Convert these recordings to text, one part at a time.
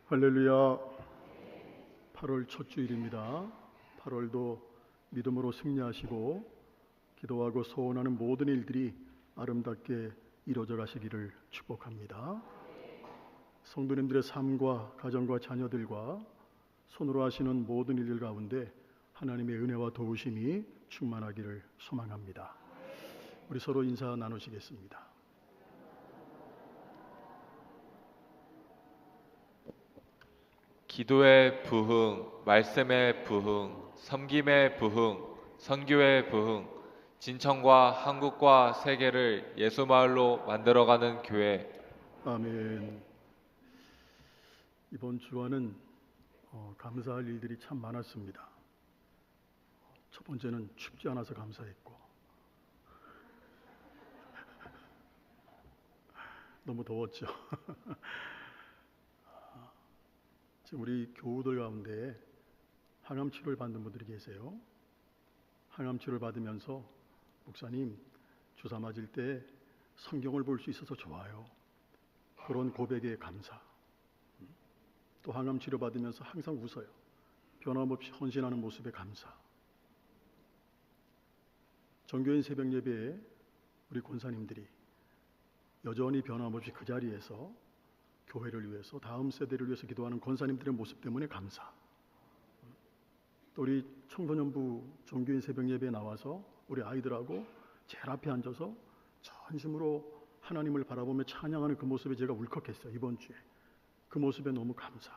할렐루야. 8월 첫 주일입니다. 8월도 믿음으로 승리하시고 기도하고 소원하는 모든 일들이 아름답게 이루어져 가시기를 축복합니다. 성도님들의 삶과 가정과 자녀들과 손으로 하시는 모든 일들 가운데 하나님의 은혜와 도우심이 충만하기를 소망합니다. 우리 서로 인사 나누시겠습니다. 기도의 부흥, 말씀의 부흥, 섬김의 부흥, 선교의 부흥, 진천과 한국과 세계를 예수마을로 만들어가는 교회. 아멘. 이번 주간은 감사할 일들이 참 많았습니다. 첫 번째는 춥지 않아서 감사했고, 너무 더웠죠. 지금 우리 교우들 가운데 항암 치료를 받는 분들이 계세요. 항암 치료를 받으면서 목사님, 주사 맞을 때 성경을 볼 수 있어서 좋아요. 그런 고백에 감사. 또 항암 치료 받으면서 항상 웃어요. 변함없이 헌신하는 모습에 감사. 정교인 새벽 예배에 우리 권사님들이 여전히 변함없이 그 자리에서 교회를 위해서, 다음 세대를 위해서 기도하는 권사님들의 모습 때문에 감사. 또 우리 청소년부 정교인 새벽 예배에 나와서 우리 아이들하고 제일 앞에 앉아서 전심으로 하나님을 바라보며 찬양하는 그 모습에 제가 울컥했어요. 이번 주에 그 모습에 너무 감사.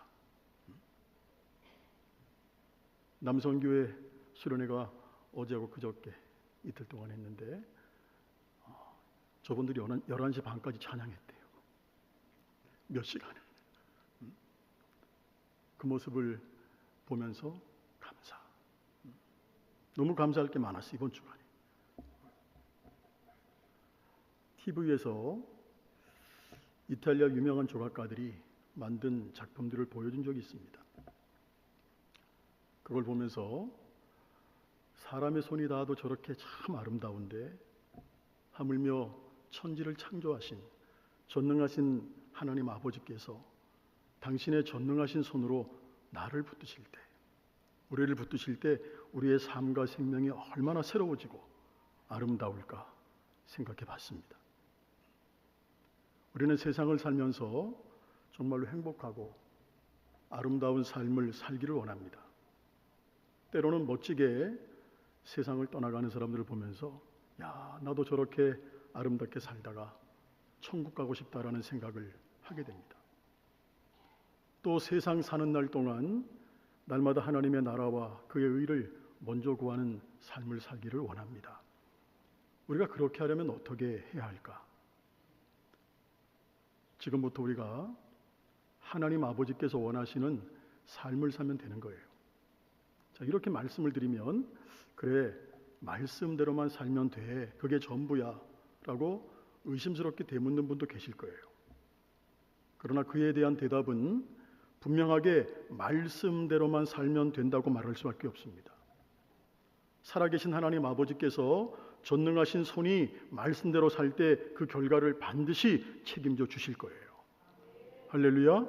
남성교회 수련회가 어제하고 그저께 이틀 동안 했는데 저분들이 11시 반까지 찬양했대요. 몇 시간을. 그 모습을 보면서 감사. 너무 감사할 게 많았어요, 이번 주간에. TV에서 이탈리아 유명한 조각가들이 만든 작품들을 보여준 적이 있습니다. 그걸 보면서 사람의 손이 닿아도 저렇게 참 아름다운데 하물며 천지를 창조하신 전능하신 하나님 아버지께서 당신의 전능하신 손으로 나를 붙드실 때, 우리를 붙드실 때 우리의 삶과 생명이 얼마나 새로워지고 아름다울까 생각해 봤습니다. 우리는 세상을 살면서 정말로 행복하고 아름다운 삶을 살기를 원합니다. 때로는 멋지게 세상을 떠나가는 사람들을 보면서 야, 나도 저렇게 아름답게 살다가 천국 가고 싶다라는 생각을 하게 됩니다. 또 세상 사는 날 동안 날마다 하나님의 나라와 그의 의를 먼저 구하는 삶을 살기를 원합니다. 우리가 그렇게 하려면 어떻게 해야 할까? 지금부터 우리가 하나님 아버지께서 원하시는 삶을 살면 되는 거예요. 자, 이렇게 말씀을 드리면 그래, 말씀대로만 살면 돼, 그게 전부야 라고 의심스럽게 되묻는 분도 계실 거예요. 그러나 그에 대한 대답은 분명하게 말씀대로만 살면 된다고 말할 수밖에 없습니다. 살아계신 하나님 아버지께서 전능하신 손이 말씀대로 살 때 그 결과를 반드시 책임져 주실 거예요. 할렐루야.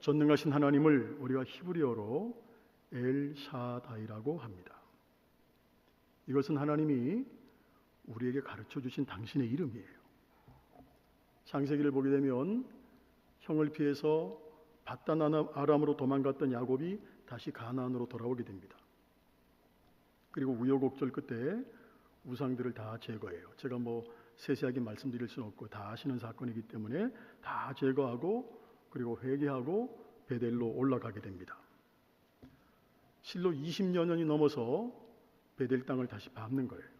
전능하신 하나님을 우리가 히브리어로 엘샤다이라고 합니다. 이것은 하나님이 우리에게 가르쳐 주신 당신의 이름이에요. 창세기를 보게 되면 형을 피해서 밧단 아람으로 도망갔던 야곱이 다시 가나안으로 돌아오게 됩니다. 그리고 우여곡절 끝에 우상들을 다 제거해요. 제가 세세하게 말씀드릴 수는 없고 다 아시는 사건이기 때문에 다 제거하고 그리고 회개하고 베델로 올라가게 됩니다. 실로 20여 년이 넘어서 베델 땅을 다시 밟는 거예요.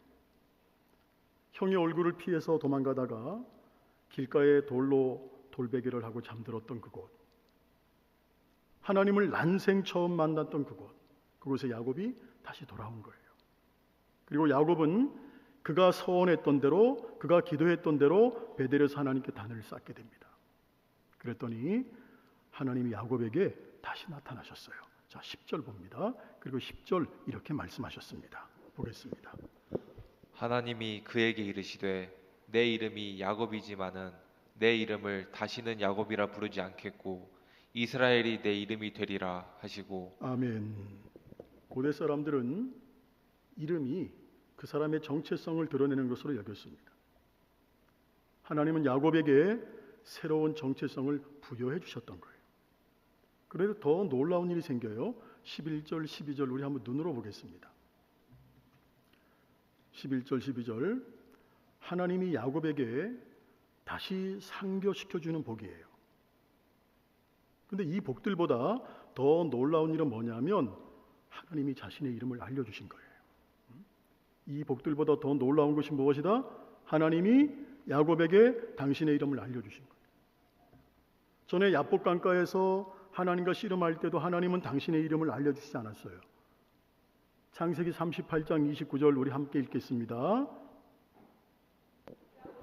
형의 얼굴을 피해서 도망가다가 길가에 돌로 돌베개를 하고 잠들었던 그곳, 하나님을 난생 처음 만났던 그곳에 야곱이 다시 돌아온 거예요. 그리고 야곱은 그가 서원했던 대로, 그가 기도했던 대로 베델에서 하나님께 단을 쌓게 됩니다. 그랬더니 하나님이 야곱에게 다시 나타나셨어요. 자, 10절 봅니다. 그리고 10절 이렇게 말씀하셨습니다. 보겠습니다. 하나님이 그에게 이르시되 내 이름이 야곱이지만은 내 이름을 다시는 야곱이라 부르지 않겠고 이스라엘이 내 이름이 되리라 하시고. 아멘. 고대 사람들은 이름이 그 사람의 정체성을 드러내는 것으로 여겼습니다. 하나님은 야곱에게 새로운 정체성을 부여해 주셨던 거예요. 그래도 더 놀라운 일이 생겨요. 11절, 12절 우리 한번 눈으로 보겠습니다. 11절, 12절 하나님이 야곱에게 다시 상교시켜주는 복이에요. 근데 이 복들보다 더 놀라운 일은 뭐냐면 하나님이 자신의 이름을 알려주신 거예요. 이 복들보다 더 놀라운 것이 무엇이다? 하나님이 야곱에게 당신의 이름을 알려주신 거예요. 전에 야복강가에서 하나님과 씨름할 때도 하나님은 당신의 이름을 알려주시지 않았어요. 창세기 38장 29절 우리 함께 읽겠습니다.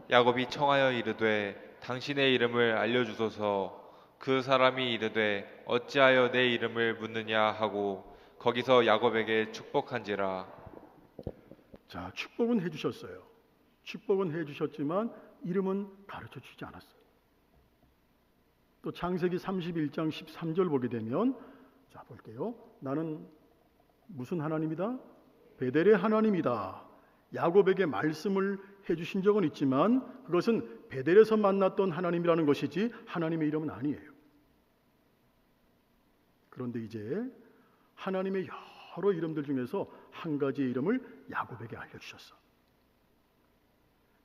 야곱이 청하여 이르되 당신의 이름을 알려주소서. 그 사람이 이르되 어찌하여 내 이름을 묻느냐 하고 거기서 야곱에게 축복한지라. 자, 축복은 해주셨어요. 축복은 해주셨지만 이름은 가르쳐 주지 않았어요. 또 창세기 31장 13절 보게 되면, 자 볼게요. 나는 무슨 하나님이다? 베델의 하나님이다. 야곱에게 말씀을 해주신 적은 있지만 그것은 베델에서 만났던 하나님이라는 것이지 하나님의 이름은 아니에요. 그런데 이제 하나님의 여러 이름들 중에서 한 가지의 이름을 야곱에게 알려주셨어.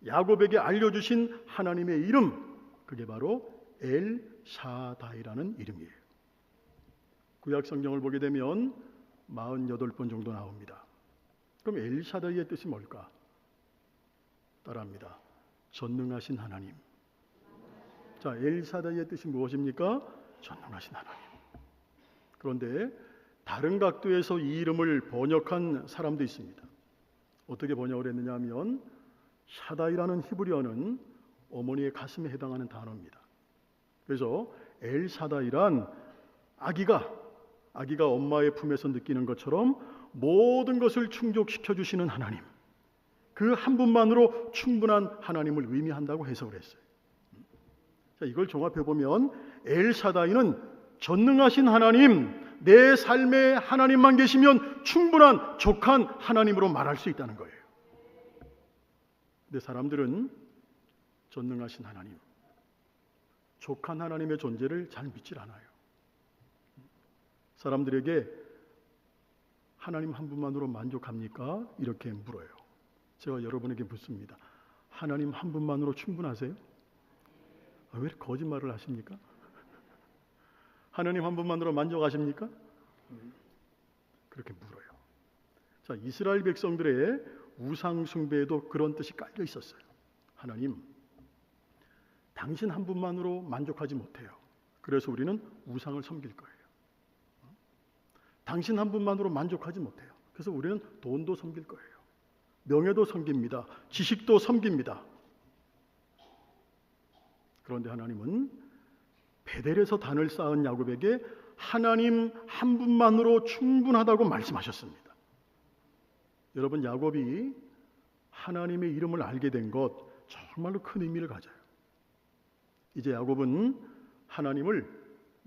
야곱에게 알려주신 하나님의 이름, 그게 바로 엘 샤다이라는 이름이에요. 구약 성경을 보게 되면 48번 정도 나옵니다. 그럼 엘 샤다이의 뜻이 뭘까? 따라합니다. 전능하신 하나님. 자, 엘 샤다이의 뜻이 무엇입니까? 전능하신 하나님. 그런데 다른 각도에서 이 이름을 번역한 사람도 있습니다. 어떻게 번역을 했느냐 하면 샤다이라는 히브리어는 어머니의 가슴에 해당하는 단어입니다. 그래서 엘 샤다이란 아기가 엄마의 품에서 느끼는 것처럼 모든 것을 충족시켜 주시는 하나님, 그 한 분만으로 충분한 하나님을 의미한다고 해석을 했어요. 자, 이걸 종합해 보면 엘 샤다이는 전능하신 하나님, 내 삶에 하나님만 계시면 충분한 족한 하나님으로 말할 수 있다는 거예요. 근데 사람들은 전능하신 하나님, 족한 하나님의 존재를 잘 믿질 않아요. 사람들에게 하나님 한 분만으로 만족합니까? 이렇게 물어요. 제가 여러분에게 묻습니다. 하나님 한 분만으로 충분하세요? 왜 거짓말을 하십니까? 하나님 한 분만으로 만족하십니까? 그렇게 물어요. 자, 이스라엘 백성들의 우상 숭배에도 그런 뜻이 깔려 있었어요. 하나님, 당신 한 분만으로 만족하지 못해요. 그래서 우리는 우상을 섬길 거예요. 당신 한 분만으로 만족하지 못해요. 그래서 우리는 돈도 섬길 거예요. 명예도 섬깁니다. 지식도 섬깁니다. 그런데 하나님은 베델에서 단을 쌓은 야곱에게 하나님 한 분만으로 충분하다고 말씀하셨습니다. 여러분, 야곱이 하나님의 이름을 알게 된 것 정말로 큰 의미를 가져요. 이제 야곱은 하나님을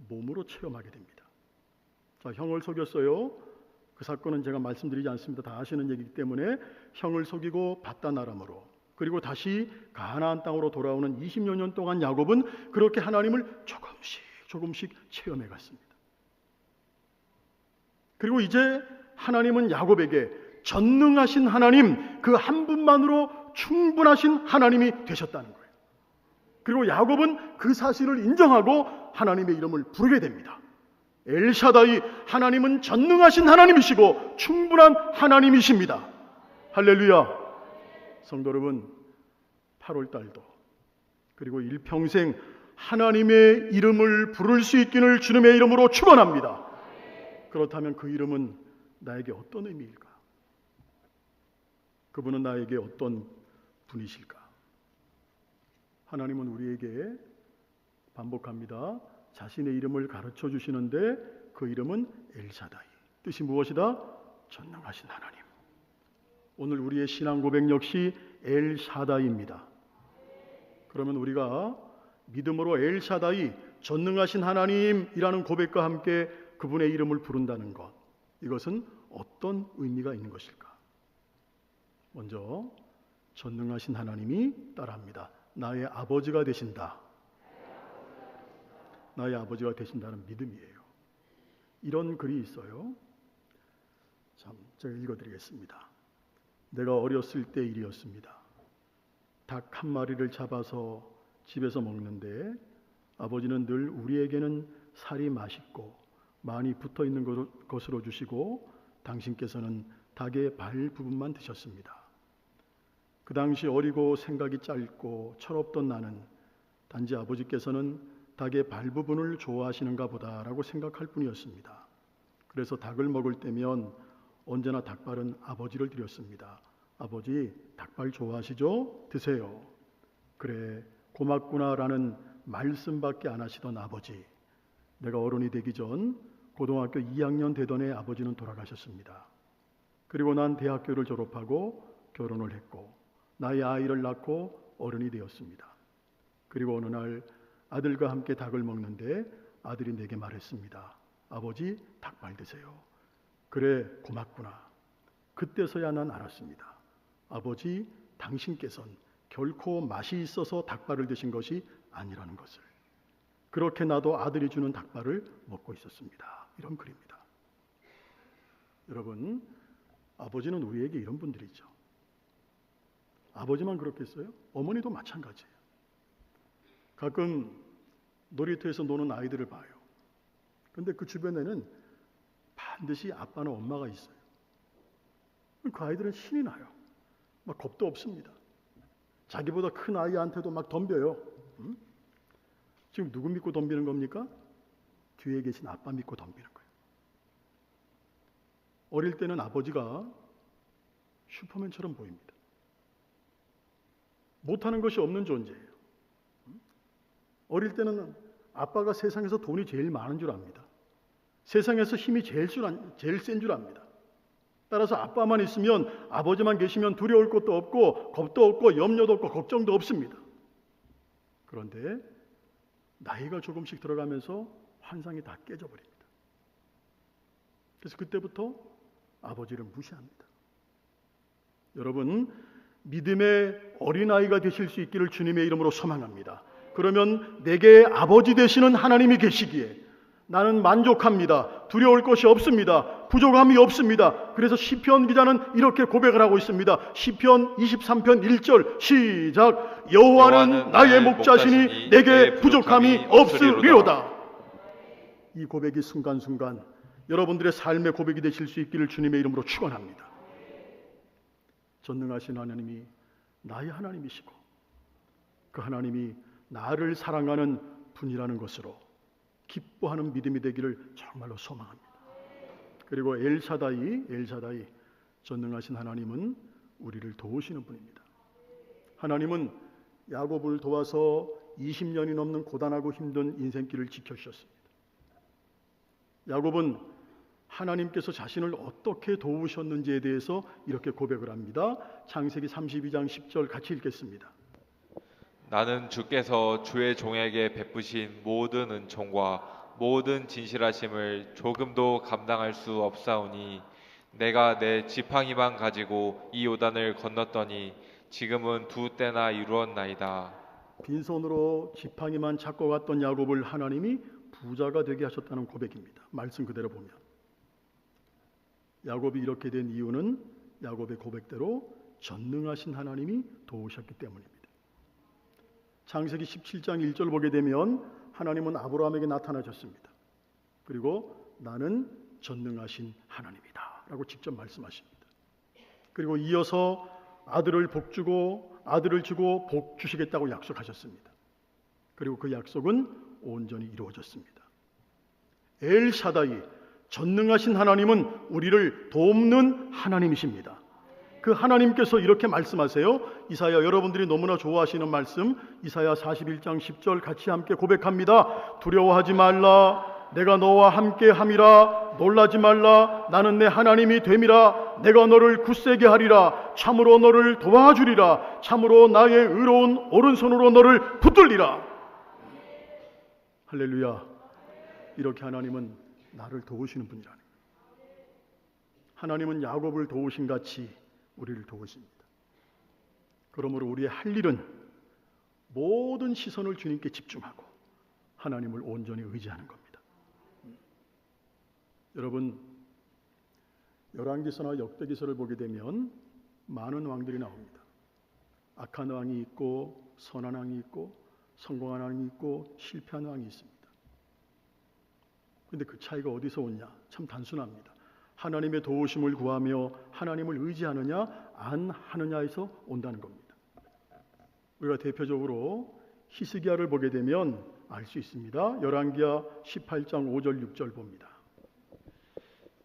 몸으로 체험하게 됩니다. 자, 형을 속였어요. 그 사건은 제가 말씀드리지 않습니다. 다 아시는 얘기이기 때문에 형을 속이고 밧단아람으로, 그리고 다시 가나안 땅으로 돌아오는 20여 년 동안 야곱은 그렇게 하나님을 조금씩 체험해 갔습니다. 그리고 이제 하나님은 야곱에게 전능하신 하나님, 그 한 분만으로 충분하신 하나님이 되셨다는 거예요. 그리고 야곱은 그 사실을 인정하고 하나님의 이름을 부르게 됩니다. 엘샤다이, 하나님은 전능하신 하나님이시고 충분한 하나님이십니다. 할렐루야. 성도 여러분, 8월 달도 그리고 일평생 하나님의 이름을 부를 수 있기를 주님의 이름으로 축원합니다. 그렇다면 그 이름은 나에게 어떤 의미일까? 그분은 나에게 어떤 분이실까? 하나님은 우리에게 반복합니다. 자신의 이름을 가르쳐 주시는데 그 이름은 엘샤다이. 뜻이 무엇이다? 전능하신 하나님. 오늘 우리의 신앙 고백 역시 엘샤다이입니다. 그러면 우리가 믿음으로 엘샤다이, 전능하신 하나님이라는 고백과 함께 그분의 이름을 부른다는 것, 이것은 어떤 의미가 있는 것일까? 먼저 전능하신 하나님이 따라합니다. 나의 아버지가 되신다. 나의 아버지가 되신다는 믿음이에요. 이런 글이 있어요. 참, 제가 읽어드리겠습니다. 내가 어렸을 때 일이었습니다. 닭 한 마리를 잡아서 집에서 먹는데 아버지는 늘 우리에게는 살이 맛있고 많이 붙어 있는 것으로 주시고 당신께서는 닭의 발 부분만 드셨습니다. 그 당시 어리고 생각이 짧고 철없던 나는 단지 아버지께서는 닭의 발 부분을 좋아하시는가 보다라고 생각할 뿐이었습니다. 그래서 닭을 먹을 때면 언제나 닭발은 아버지를 드렸습니다. 아버지, 닭발 좋아하시죠? 드세요. 그래, 고맙구나라는 말씀밖에 안 하시던 아버지. 내가 어른이 되기 전 고등학교 2학년 되던 해 아버지는 돌아가셨습니다. 그리고 난 대학교를 졸업하고 결혼을 했고 나의 아이를 낳고 어른이 되었습니다. 그리고 어느 날 아들과 함께 닭을 먹는데 아들이 내게 말했습니다. 아버지, 닭발 드세요. 그래, 고맙구나. 그때서야 난 알았습니다. 아버지, 당신께선 결코 맛이 있어서 닭발을 드신 것이 아니라는 것을. 그렇게 나도 아들이 주는 닭발을 먹고 있었습니다. 이런 글입니다. 여러분, 아버지는 우리에게 이런 분들이죠. 아버지만 그렇겠어요? 어머니도 마찬가지예요. 가끔 놀이터에서 노는 아이들을 봐요. 근데 그 주변에는 반드시 아빠나 엄마가 있어요. 그 아이들은 신이 나요. 막 겁도 없습니다. 자기보다 큰 아이한테도 막 덤벼요. 지금 누구 믿고 덤비는 겁니까? 뒤에 계신 아빠 믿고 덤비는 거예요. 어릴 때는 아버지가 슈퍼맨처럼 보입니다. 못하는 것이 없는 존재예요. 어릴 때는 아빠가 세상에서 돈이 제일 많은 줄 압니다. 세상에서 힘이 제일 센 줄 압니다. 따라서 아빠만 있으면, 아버지만 계시면 두려울 것도 없고 겁도 없고 염려도 없고 걱정도 없습니다. 그런데 나이가 조금씩 들어가면서 환상이 다 깨져버립니다. 그래서 그때부터 아버지를 무시합니다. 여러분, 믿음의 어린아이가 되실 수 있기를 주님의 이름으로 소망합니다. 그러면 내게 아버지 되시는 하나님이 계시기에 나는 만족합니다. 두려울 것이 없습니다. 부족함이 없습니다. 그래서 시편 기자는 이렇게 고백을 하고 있습니다. 시편 23편 1절 시작. 여호와는 나의 목자시니 내게 부족함이 없으리로다. 이 고백이 순간순간 여러분들의 삶의 고백이 되실 수 있기를 주님의 이름으로 축원합니다. 전능하신 하나님이 나의 하나님이시고 그 하나님이 나를 사랑하는 분이라는 것으로 기뻐하는 믿음이 되기를 정말로 소망합니다. 그리고 엘샤다이, 전능하신 하나님은 우리를 도우시는 분입니다. 하나님은 야곱을 도와서 20년이 넘는 고단하고 힘든 인생길을 지켜주셨습니다. 야곱은 하나님께서 자신을 어떻게 도우셨는지에 대해서 이렇게 고백을 합니다. 창세기 32장 10절 같이 읽겠습니다. 나는 주께서 주의 종에게 베푸신 모든 은총과 모든 진실하심을 조금도 감당할 수 없사오니 내가 내 지팡이만 가지고 이 요단을 건넜더니 지금은 2때나 이루었나이다. 빈손으로 지팡이만 잡고 갔던 야곱을 하나님이 부자가 되게 하셨다는 고백입니다. 말씀 그대로 보면 야곱이 이렇게 된 이유는 야곱의 고백대로 전능하신 하나님이 도우셨기 때문입니다. 창세기 17장 1절 보게 되면 하나님은 아브라함에게 나타나셨습니다. 그리고 나는 전능하신 하나님이다 라고 직접 말씀하십니다. 그리고 이어서 아들을 주고 복 주시겠다고 약속하셨습니다. 그리고 그 약속은 온전히 이루어졌습니다. 엘샤다이, 전능하신 하나님은 우리를 돕는 하나님이십니다. 그 하나님께서 이렇게 말씀하세요. 이사야, 여러분들이 너무나 좋아하시는 말씀, 이사야 41장 10절 같이 함께 고백합니다. 두려워하지 말라, 내가 너와 함께 함이라. 놀라지 말라, 나는 내 하나님이 됨이라. 내가 너를 굳세게 하리라. 참으로 너를 도와주리라. 참으로 나의 의로운 오른손으로 너를 붙들리라. 할렐루야. 이렇게 하나님은 나를 도우시는 분이라는 거예요. 하나님은 야곱을 도우신 같이 우리를 도우십니다. 그러므로 우리의 할 일은 모든 시선을 주님께 집중하고 하나님을 온전히 의지하는 겁니다. 여러분, 열왕기서나 역대기서를 보게 되면 많은 왕들이 나옵니다. 악한 왕이 있고 선한 왕이 있고 성공한 왕이 있고 실패한 왕이 있습니다. 그런데 그 차이가 어디서 오냐? 참 단순합니다. 하나님의 도우심을 구하며 하나님을 의지하느냐 안 하느냐에서 온다는 겁니다. 우리가 대표적으로 히스기야를 보게 되면 알 수 있습니다. 열왕기야 18장 5절 6절 봅니다.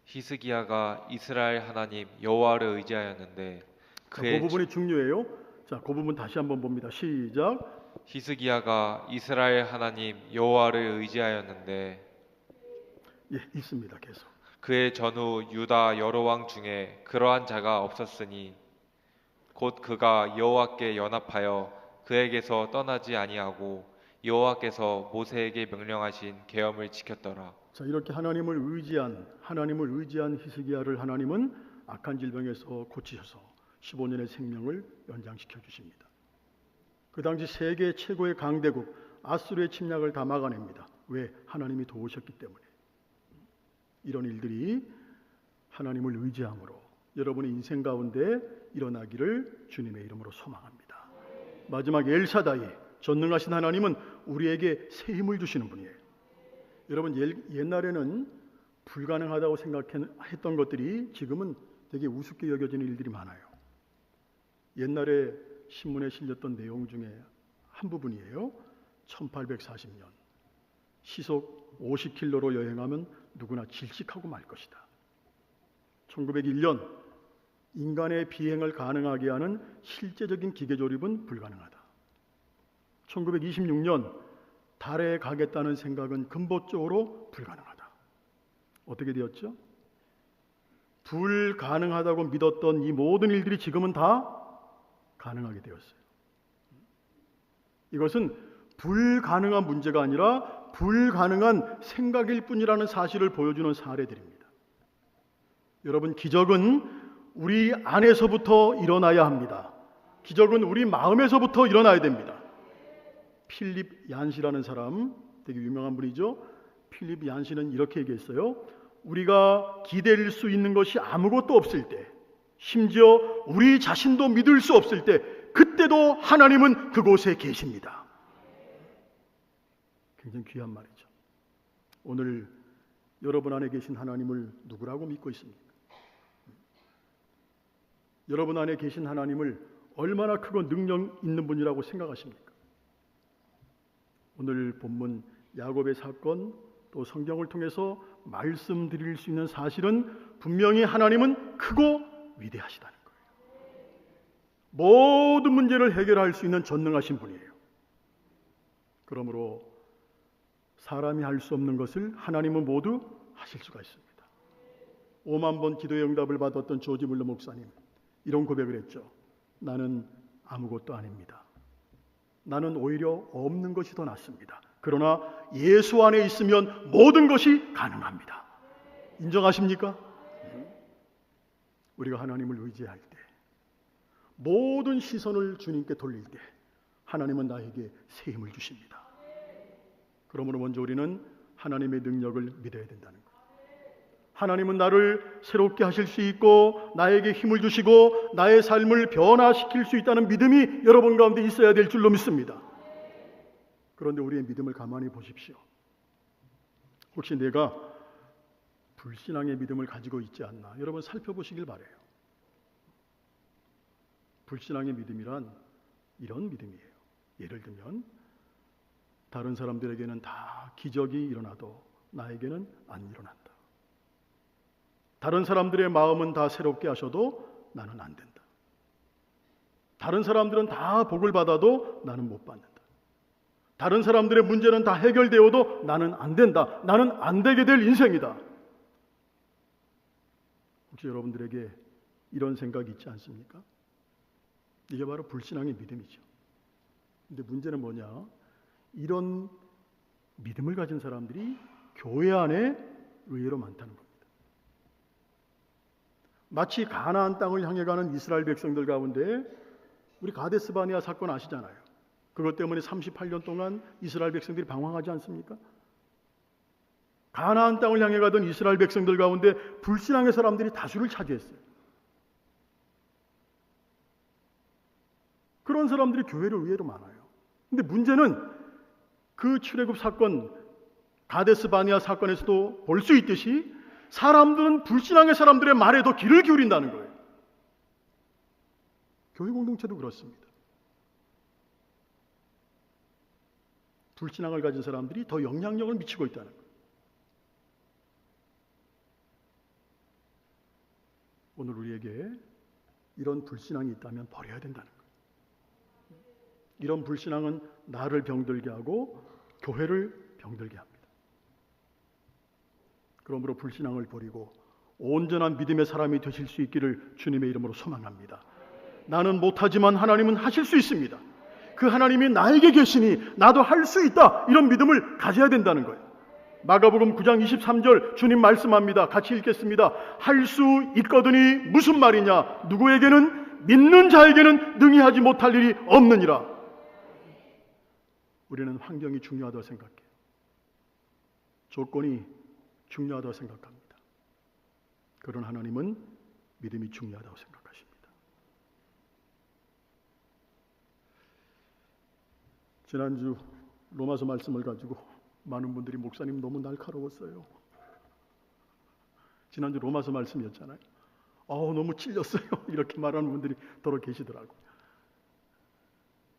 히스기야가 이스라엘 하나님 여호와를 의지하였는데 그 부분이 중요해요. 자, 그 부분 다시 한번 봅니다. 시작. 히스기야가 이스라엘 하나님 여호와를 의지하였는데 있습니다. 계속. 그의 전후 유다 여러 왕 중에 그러한 자가 없었으니 곧 그가 여호와께 연합하여 그에게서 떠나지 아니하고 여호와께서 모세에게 명령하신 계엄을 지켰더라. 자, 이렇게 하나님을 의지한 히스기야를 하나님은 악한 질병에서 고치셔서 15년의 생명을 연장시켜 주십니다. 그 당시 세계 최고의 강대국 아수르의 침략을 다 막아냅니다. 왜? 하나님이 도우셨기 때문에. 이런 일들이 하나님을 의지함으로 여러분의 인생 가운데 일어나기를 주님의 이름으로 소망합니다. 마지막 엘샤다이, 전능하신 하나님은 우리에게 새 힘을 주시는 분이에요. 여러분, 옛날에는 불가능하다고 생각했던 것들이 지금은 되게 우습게 여겨지는 일들이 많아요. 옛날에 신문에 실렸던 내용 중에 한 부분이에요. 1840년 시속 50km로 여행하면 누구나 질식하고 말 것이다. 1901년 인간의 비행을 가능하게 하는 실제적인 기계 조립은 불가능하다. 1926년 달에 가겠다는 생각은 근본적으로 불가능하다. 어떻게 되었죠? 불가능하다고 믿었던 이 모든 일들이 지금은 다 가능하게 되었어요. 이것은 불가능한 문제가 아니라 불가능한 생각일 뿐이라는 사실을 보여주는 사례들입니다. 여러분, 기적은 우리 안에서부터 일어나야 합니다. 기적은 우리 마음에서부터 일어나야 됩니다. 필립 얀시라는 사람, 되게 유명한 분이죠. 필립 얀시는 이렇게 얘기했어요. 우리가 기댈 수 있는 것이 아무것도 없을 때, 심지어 우리 자신도 믿을 수 없을 때, 그때도 하나님은 그곳에 계십니다. 굉장히 귀한 말이죠. 오늘 여러분 안에 계신 하나님을 누구라고 믿고 있습니까? 여러분 안에 계신 하나님을 얼마나 크고 능력 있는 분이라고 생각하십니까? 오늘 본문 야곱의 사건, 또 성경을 통해서 말씀드릴 수 있는 사실은 분명히 하나님은 크고 위대하시다는 거예요. 모든 문제를 해결할 수 있는 전능하신 분이에요. 그러므로 사람이 할 수 없는 것을 하나님은 모두 하실 수가 있습니다. 5만 번 기도의 응답을 받았던 조지 물러 목사님, 이런 고백을 했죠. 나는 아무것도 아닙니다. 나는 오히려 없는 것이 더 낫습니다. 그러나 예수 안에 있으면 모든 것이 가능합니다. 인정하십니까? 우리가 하나님을 의지할 때, 모든 시선을 주님께 돌릴 때 하나님은 나에게 새 힘을 주십니다. 그러므로 먼저 우리는 하나님의 능력을 믿어야 된다는 거예요. 하나님은 나를 새롭게 하실 수 있고 나에게 힘을 주시고 나의 삶을 변화시킬 수 있다는 믿음이 여러분 가운데 있어야 될 줄로 믿습니다. 그런데 우리의 믿음을 가만히 보십시오. 혹시 내가 불신앙의 믿음을 가지고 있지 않나? 여러분 살펴보시길 바라요. 불신앙의 믿음이란 이런 믿음이에요. 예를 들면 다른 사람들에게는 다 기적이 일어나도 나에게는 안 일어난다. 다른 사람들의 마음은 다 새롭게 하셔도 나는 안 된다. 다른 사람들은 다 복을 받아도 나는 못 받는다. 다른 사람들의 문제는 다 해결되어도 나는 안 된다. 나는 안 되게 될 인생이다. 혹시 여러분들에게 이런 생각이 있지 않습니까? 이게 바로 불신앙의 믿음이죠. 근데 문제는 뭐냐? 이런 믿음을 가진 사람들이 교회 안에 의외로 많다는 겁니다. 마치 가나안 땅을 향해 가는 이스라엘 백성들 가운데 우리 가데스 바네아 사건 아시잖아요. 그것 때문에 38년 동안 이스라엘 백성들이 방황하지 않습니까? 가나안 땅을 향해 가던 이스라엘 백성들 가운데 불신앙의 사람들이 다수를 차지했어요. 그런 사람들이 교회를 의외로 많아요. 근데 문제는 그 출애굽 사건, 가데스 바네아 사건에서도 볼 수 있듯이 사람들은 불신앙의 사람들의 말에 더 귀를 기울인다는 거예요. 교회 공동체도 그렇습니다. 불신앙을 가진 사람들이 더 영향력을 미치고 있다는 거예요. 오늘 우리에게 이런 불신앙이 있다면 버려야 된다는 거예요. 이런 불신앙은 나를 병들게 하고 교회를 병들게 합니다. 그러므로 불신앙을 버리고 온전한 믿음의 사람이 되실 수 있기를 주님의 이름으로 소망합니다. 나는 못하지만 하나님은 하실 수 있습니다. 그 하나님이 나에게 계시니 나도 할 수 있다. 이런 믿음을 가져야 된다는 거예요. 마가복음 9장 23절 주님 말씀합니다. 같이 읽겠습니다. 할 수 있거든이 무슨 말이냐? 누구에게는 믿는 자에게는 능히 하지 못할 일이 없느니라. 우리는 환경이 중요하다고 생각해요. 조건이 중요하다고 생각합니다. 그런 하나님은 믿음이 중요하다고 생각하십니다. 지난주 로마서 말씀을 가지고 많은 분들이 목사님 너무 날카로웠어요. 지난주 로마서 말씀이었잖아요. 너무 찔렸어요. 이렇게 말하는 분들이 더러 계시더라고요.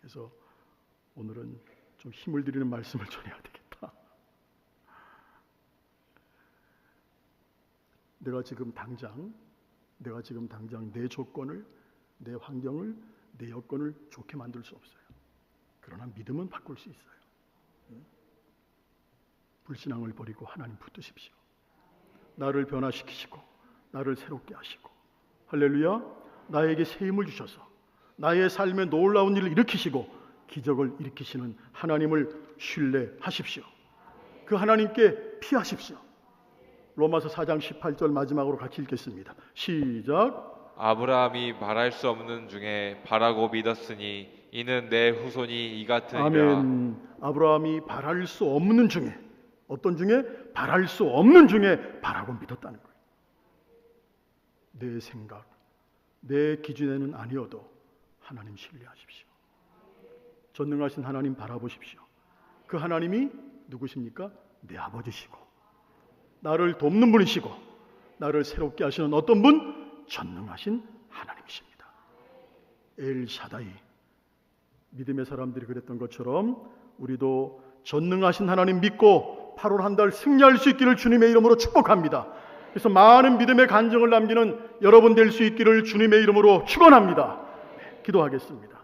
그래서 오늘은 좀 힘을 드리는 말씀을 전해야 되겠다. 내가 지금 당장 내 조건을, 내 환경을, 내 여건을 좋게 만들 수 없어요. 그러나 믿음은 바꿀 수 있어요. 불신앙을 버리고 하나님 붙드십시오. 나를 변화시키시고 나를 새롭게 하시고 할렐루야, 나에게 새 힘을 주셔서 나의 삶에 놀라운 일을 일으키시고 기적을 일으키시는 하나님을 신뢰하십시오. 그 하나님께 피하십시오. 로마서 4장 18절 마지막으로 같이 읽겠습니다. 시작. 아브라함이 말할 수 없는 중에 바라고 믿었으니 이는 내 후손이 이 같으리라. 아멘. 아브라함이 바랄 수 없는 중에, 어떤 중에? 바랄 수 없는 중에 바라고 믿었다는 거예요. 내 생각, 내 기준에는 아니어도 하나님 신뢰하십시오. 전능하신 하나님 바라보십시오. 그 하나님이 누구십니까? 내 아버지시고 나를 돕는 분이시고 나를 새롭게 하시는 어떤 분? 전능하신 하나님이십니다. 엘샤다이. 믿음의 사람들이 그랬던 것처럼 우리도 전능하신 하나님 믿고 8월 한 달 승리할 수 있기를 주님의 이름으로 축복합니다. 그래서 많은 믿음의 간증을 남기는 여러분 될 수 있기를 주님의 이름으로 축원합니다. 기도하겠습니다.